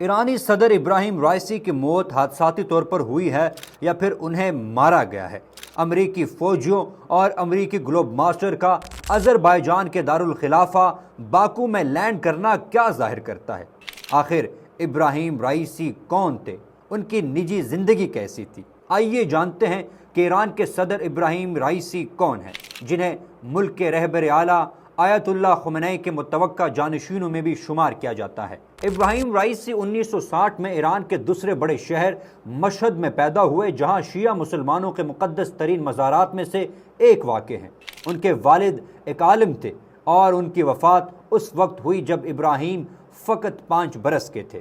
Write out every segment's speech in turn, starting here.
ایرانی صدر ابراہیم رائسی کی موت حادثاتی طور پر ہوئی ہے یا پھر انہیں مارا گیا ہے؟ امریکی فوجیوں اور امریکی گلوب ماسٹر کا آذربائیجان کے دارالخلافہ باکو میں لینڈ کرنا کیا ظاہر کرتا ہے؟ آخر ابراہیم رائسی کون تھے؟ ان کی نجی زندگی کیسی تھی؟ آئیے جانتے ہیں کہ ایران کے صدر ابراہیم رائسی کون ہیں، جنہیں ملک کے رہبر اعلیٰ آیت اللہ خمینی کے متوقع جانشینوں میں بھی شمار کیا جاتا ہے۔ ابراہیم رائسی 1960 میں ایران کے دوسرے بڑے شہر مشہد میں پیدا ہوئے، جہاں شیعہ مسلمانوں کے مقدس ترین مزارات میں سے ایک واقع ہیں۔ ان کے والد ایک عالم تھے اور ان کی وفات اس وقت ہوئی جب ابراہیم فقط 5 برس کے تھے۔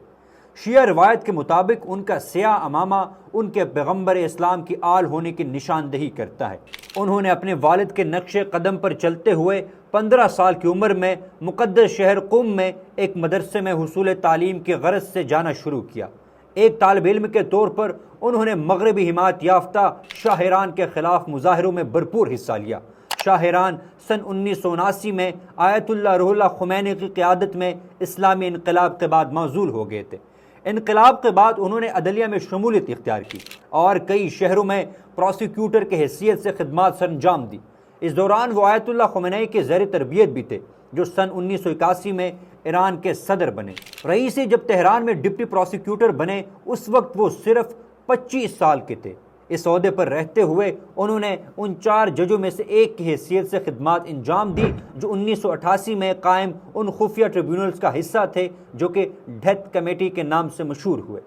شیعہ روایت کے مطابق ان کا سیاہ امامہ ان کے پیغمبر اسلام کی آل ہونے کی نشاندہی کرتا ہے۔ انہوں نے اپنے والد کے نقش قدم پر چلتے ہوئے 15 سال کی عمر میں مقدس شہر قم میں ایک مدرسے میں حصول تعلیم کی غرض سے جانا شروع کیا۔ ایک طالب علم کے طور پر انہوں نے مغربی حمایت یافتہ شاہ ایران کے خلاف مظاہروں میں بھرپور حصہ لیا۔ شاہ ایران سن 1979 میں آیت اللہ روح اللہ خمینی کی قیادت میں اسلامی انقلاب کے بعد معزول ہو گئے تھے۔ انقلاب کے بعد انہوں نے عدلیہ میں شمولیت اختیار کی اور کئی شہروں میں پروسیکیوٹر کی حیثیت سے خدمات سر انجام دی۔ اس دوران وہ آیت اللہ خمینی کے زیر تربیت بھی تھے، جو سن 1981 میں ایران کے صدر بنے۔ رئیسی جب تہران میں ڈپٹی پروسیکیوٹر بنے، اس وقت وہ صرف 25 سال کے تھے۔ اس عہدے پر رہتے ہوئے انہوں نے ان 4 ججوں میں سے ایک کی حیثیت سے خدمات انجام دی، جو 1988 میں قائم ان خفیہ ٹریبیونلز کا حصہ تھے جو کہ ڈیتھ کمیٹی کے نام سے مشہور ہوئے۔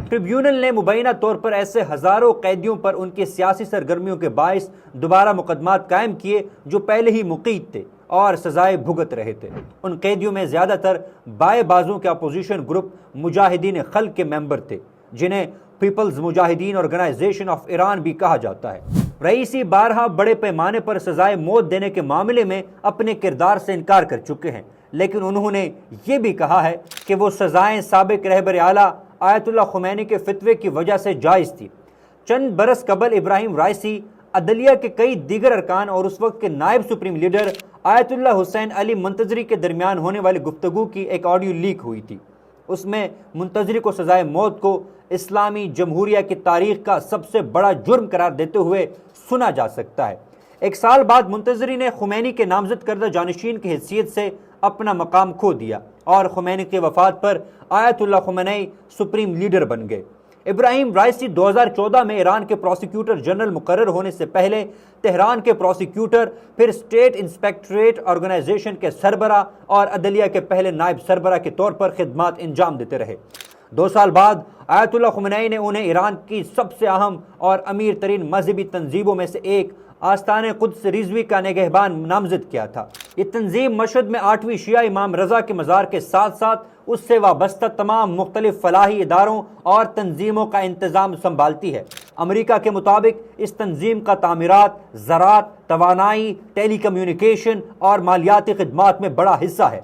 ٹریبیونل نے مبینہ طور پر ایسے ہزاروں قیدیوں پر ان کی سیاسی سرگرمیوں کے باعث دوبارہ مقدمات قائم کیے جو پہلے ہی مقید تھے اور سزائے بھگت رہے تھے۔ ان قیدیوں میں زیادہ تر بائیں بازوں کے اپوزیشن گروپ مجاہدین خلق کے ممبر تھے، جنہیں پیپلز مجاہدین آرگنائزیشن آف ایران بھی کہا جاتا ہے۔ رئیسی بارہا بڑے پیمانے پر سزائے موت دینے کے معاملے میں اپنے کردار سے انکار کر چکے ہیں، لیکن انہوں نے یہ بھی کہا ہے کہ وہ سزائیں سابق رہبر اعلیٰ آیت اللہ خمینی کے فتوے کی وجہ سے جائز تھی۔ چند برس قبل ابراہیم رائسی، عدلیہ کے کئی دیگر ارکان اور اس وقت کے نائب سپریم لیڈر آیت اللہ حسین علی منتظری کے درمیان ہونے والی گفتگو کی ایک آڈیو لیک ہوئی تھی۔ اس میں منتظری کو سزائے موت کو اسلامی جمہوریہ کی تاریخ کا سب سے بڑا جرم قرار دیتے ہوئے سنا جا سکتا ہے۔ 1 سال بعد منتظری نے خمینی کے نامزد کردہ جانشین کی حیثیت سے اپنا مقام کھو دیا اور خمینی کی وفات پر آیت اللہ خمینی سپریم لیڈر بن گئے۔ ابراہیم رائسی 2014 میں ایران کے پروسیکیوٹر جنرل مقرر ہونے سے پہلے تہران کے پروسیکیوٹر، پھر اسٹیٹ انسپیکٹریٹ آرگنائزیشن کے سربراہ اور عدلیہ کے پہلے نائب سربراہ کے طور پر خدمات انجام دیتے رہے۔ 2 سال بعد آیت اللہ خمینی نے انہیں ایران کی سب سے اہم اور امیر ترین مذہبی تنظیموں میں سے ایک آستانِ قدس رضوی کا نگہبان نامزد کیا تھا۔ یہ تنظیم مشہد میں 8ویں شیعہ امام رضا کے مزار کے ساتھ ساتھ اس سے وابستہ تمام مختلف فلاحی اداروں اور تنظیموں کا انتظام سنبھالتی ہے۔ امریکہ کے مطابق اس تنظیم کا تعمیرات، زراعت، توانائی، ٹیلی کمیونیکیشن اور مالیاتی خدمات میں بڑا حصہ ہے۔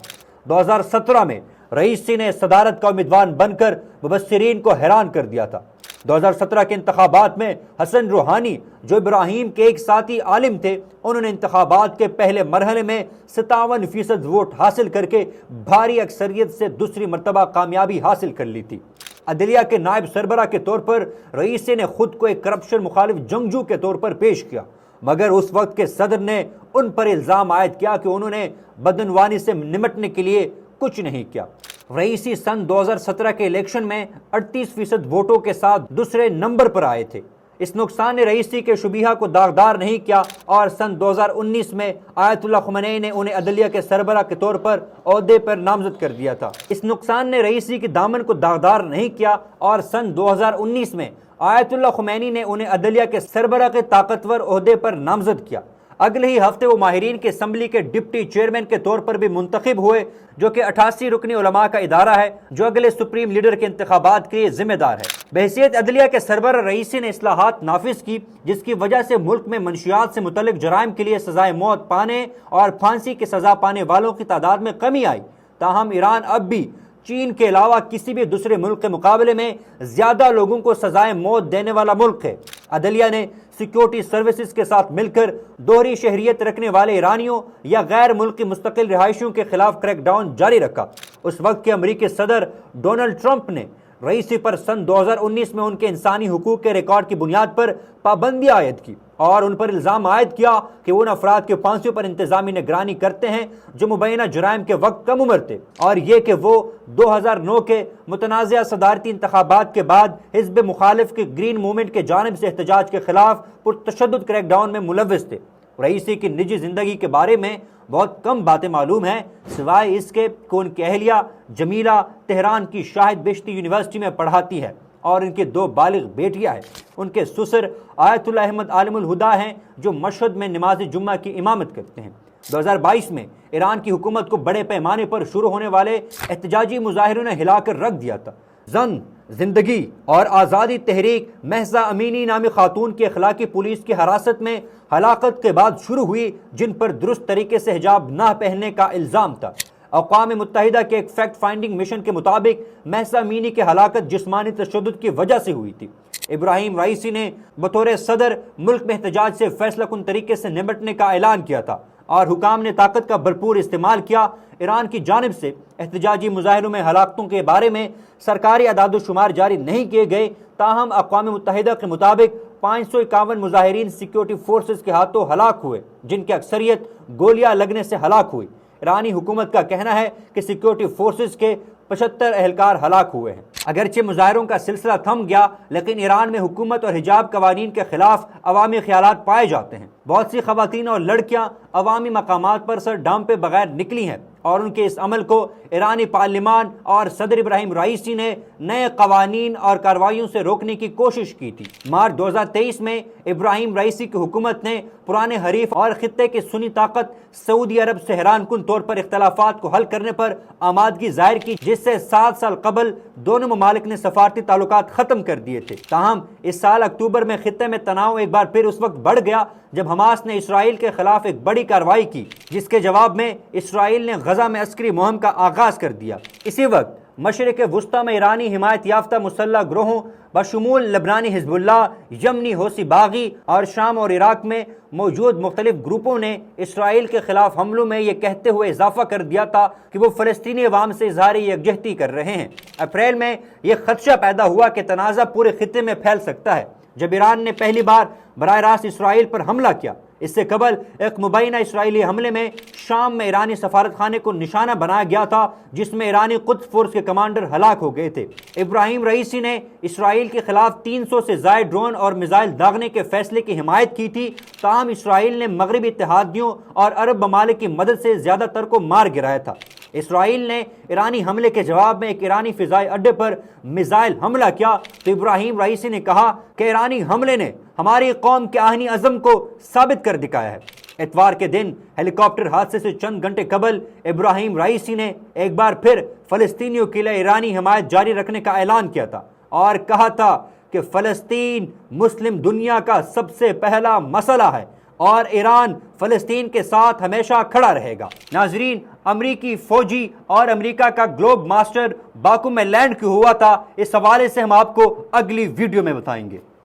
2017 میں رئیسی نے صدارت کا امیدوار بن کر مبصرین کو حیران کر دیا تھا۔ 2017 کے انتخابات میں حسن روحانی، جو ابراہیم کے ایک ساتھی عالم تھے، انہوں نے انتخابات کے پہلے مرحلے میں 57% ووٹ حاصل کر کے بھاری اکثریت سے دوسری مرتبہ کامیابی حاصل کر لی تھی۔ عدلیہ کے نائب سربراہ کے طور پر رئیسی نے خود کو ایک کرپشن مخالف جنگجو کے طور پر پیش کیا، مگر اس وقت کے صدر نے ان پر الزام عائد کیا کہ انہوں نے بدعنوانی سے نمٹنے کے لیے کچھ نہیں کیا۔ رئیسی سن 2017 کے الیکشن میں 38% ووٹوں کے ساتھ دوسرے نمبر پر آئے تھے۔ اس نقصان نے رئیسی کے شبیہہ کو داغدار نہیں کیا اور سن 2019 میں آیت اللہ خمینی نے انہیں عدلیہ کے سربراہ کے طور پر عہدے پر نامزد کر دیا تھا۔ اس نقصان نے رئیسی کے دامن کو داغدار نہیں کیا اور سن 2019 میں آیت اللہ خمینی نے انہیں عدلیہ کے سربراہ کے طاقتور عہدے پر نامزد کیا۔ اگلے ہی ہفتے وہ ماہرین کی اسمبلی کے ڈپٹی چیئرمین کے طور پر بھی منتخب ہوئے، جو کہ 88 رکنی علماء کا ادارہ ہے جو اگلے سپریم لیڈر کے انتخابات کے لیے ذمہ دار ہے۔ بحیثیت عدلیہ کے سربراہ رئیسی نے اصلاحات نافذ کی، جس کی وجہ سے ملک میں منشیات سے متعلق جرائم کے لیے سزائے موت پانے اور پھانسی کی سزا پانے والوں کی تعداد میں کمی آئی۔ تاہم ایران اب بھی چین کے علاوہ کسی بھی دوسرے ملک کے مقابلے میں زیادہ لوگوں کو سزائے موت دینے والا ملک ہے۔ عدلیہ نے سیکیورٹی سروسز کے ساتھ مل کر دوہری شہریت رکھنے والے ایرانیوں یا غیر ملکی مستقل رہائشیوں کے خلاف کریک ڈاؤن جاری رکھا اس وقت کے امریکی صدر ڈونلڈ ٹرمپ نے رئیسی پر سن 2019 میں ان کے انسانی حقوق کے ریکارڈ کی بنیاد پر پابندی عائد کی اور ان پر الزام عائد کیا کہ وہ ان افراد کے پھانسیوں پر انتظامی نگرانی کرتے ہیں جو مبینہ جرائم کے وقت کم عمر تھے، اور یہ کہ وہ 2009 کے متنازعہ صدارتی انتخابات کے بعد حزب مخالف کے گرین موومنٹ کے جانب سے احتجاج کے خلاف پرتشدد کریک ڈاؤن میں ملوث تھے۔ رئیسی کی نجی زندگی کے بارے میں بہت کم باتیں معلوم ہیں، سوائے اس کے کہ ان کی اہلیہ جمیلہ تہران کی شاہد بہشتی یونیورسٹی میں پڑھاتی ہے اور ان کی 2 بالغ بیٹیاں ہیں۔ ان کے سسر آیت اللہ احمد عالم الہدا ہیں جو مشہد میں نماز جمعہ کی امامت کرتے ہیں۔ 2022 میں ایران کی حکومت کو بڑے پیمانے پر شروع ہونے والے احتجاجی مظاہروں نے ہلا کر رکھ دیا تھا۔ زن زندگی اور آزادی تحریک مہسا امینی نامی خاتون کی اخلاقی پولیس کی حراست میں ہلاکت کے بعد شروع ہوئی، جن پر درست طریقے سے حجاب نہ پہننے کا الزام تھا۔ اقوام متحدہ کے ایک فیکٹ فائنڈنگ مشن کے مطابق مہسا امینی کی ہلاکت جسمانی تشدد کی وجہ سے ہوئی تھی۔ ابراہیم رئیسی نے بطور صدر ملک میں احتجاج سے فیصلہ کن طریقے سے نمٹنے کا اعلان کیا تھا اور حکام نے طاقت کا بھرپور استعمال کیا۔ ایران کی جانب سے احتجاجی مظاہروں میں ہلاکتوں کے بارے میں سرکاری اعداد و شمار جاری نہیں کیے گئے، تاہم اقوام متحدہ کے مطابق 551 مظاہرین سیکیورٹی فورسز کے ہاتھوں ہلاک ہوئے، جن کی اکثریت گولیاں لگنے سے ہلاک ہوئی۔ ایرانی حکومت کا کہنا ہے کہ سیکیورٹی فورسز کے 75 اہلکار ہلاک ہوئے ہیں۔ اگرچہ مظاہروں کا سلسلہ تھم گیا، لیکن ایران میں حکومت اور حجاب قوانین کے خلاف عوامی خیالات پائے جاتے ہیں۔ بہت سی خواتین اور لڑکیاں عوامی مقامات پر سر ڈھانپے بغیر نکلی ہیں اور ان کے اس عمل کو ایرانی پارلیمان اور صدر ابراہیم رئیسی نے نئے قوانین اور کارروائیوں سے روکنے کی کوشش کی تھی۔ مارچ 2023 میں ابراہیم رئیسی کی حکومت نے پرانے حریف اور خطے کی سنی طاقت سعودی عرب سے حیران کن طور پر اختلافات کو حل کرنے پر آمادگی ظاہر کی، جس سے 7 سال قبل دونوں ممالک نے سفارتی تعلقات ختم کر دیے تھے۔ تاہم اس سال اکتوبر میں خطے میں تناؤ ایک بار پھر اس وقت بڑھ گیا جب حماس نے اسرائیل کے خلاف ایک بڑی کارروائی کی، جس کے جواب میں اسرائیل نے غزہ میں عسکری مہم کا آغاز کر دیا۔ اسی وقت مشرق وسطی میں ایرانی حمایت یافتہ مسلح گروہوں بشمول لبنانی حزب اللہ، یمنی حوثی باغی اور شام اور عراق میں موجود مختلف گروپوں نے اسرائیل کے خلاف حملوں میں یہ کہتے ہوئے اضافہ کر دیا تھا کہ وہ فلسطینی عوام سے اظہار یکجہتی کر رہے ہیں۔ اپریل میں یہ خدشہ پیدا ہوا کہ تنازع پورے خطے میں پھیل سکتا ہے جب ایران نے پہلی بار براہ راست اسرائیل پر حملہ کیا۔ اس سے قبل ایک مبینہ اسرائیلی حملے میں شام میں ایرانی سفارت خانے کو نشانہ بنایا گیا تھا، جس میں ایرانی قدس فورس کے کمانڈر ہلاک ہو گئے تھے۔ ابراہیم رئیسی نے اسرائیل کے خلاف 300 سے زائد ڈرون اور میزائل داغنے کے فیصلے کی حمایت کی تھی، تاہم اسرائیل نے مغربی اتحادیوں اور عرب ممالک کی مدد سے زیادہ تر کو مار گرایا تھا۔ اسرائیل نے ایرانی حملے کے جواب میں ایک ایرانی فضائی اڈے پر میزائل حملہ کیا تو ابراہیم رئیسی نے کہا کہ ایرانی حملے نے ہماری قوم کے آہنی عزم کو ثابت کر دکھایا ہے۔ اتوار کے دن ہیلی کاپٹر حادثے سے چند گھنٹے قبل ابراہیم رئیسی نے ایک بار پھر فلسطینیوں کے لیے ایرانی حمایت جاری رکھنے کا اعلان کیا تھا اور کہا تھا کہ فلسطین مسلم دنیا کا سب سے پہلا مسئلہ ہے اور ایران فلسطین کے ساتھ ہمیشہ کھڑا رہے گا۔ ناظرین، امریکی فوجی اور امریکہ کا گلوب ماسٹر باکو میں لینڈ کیوں ہوا تھا، اس حوالے سے ہم آپ کو اگلی ویڈیو میں بتائیں گے۔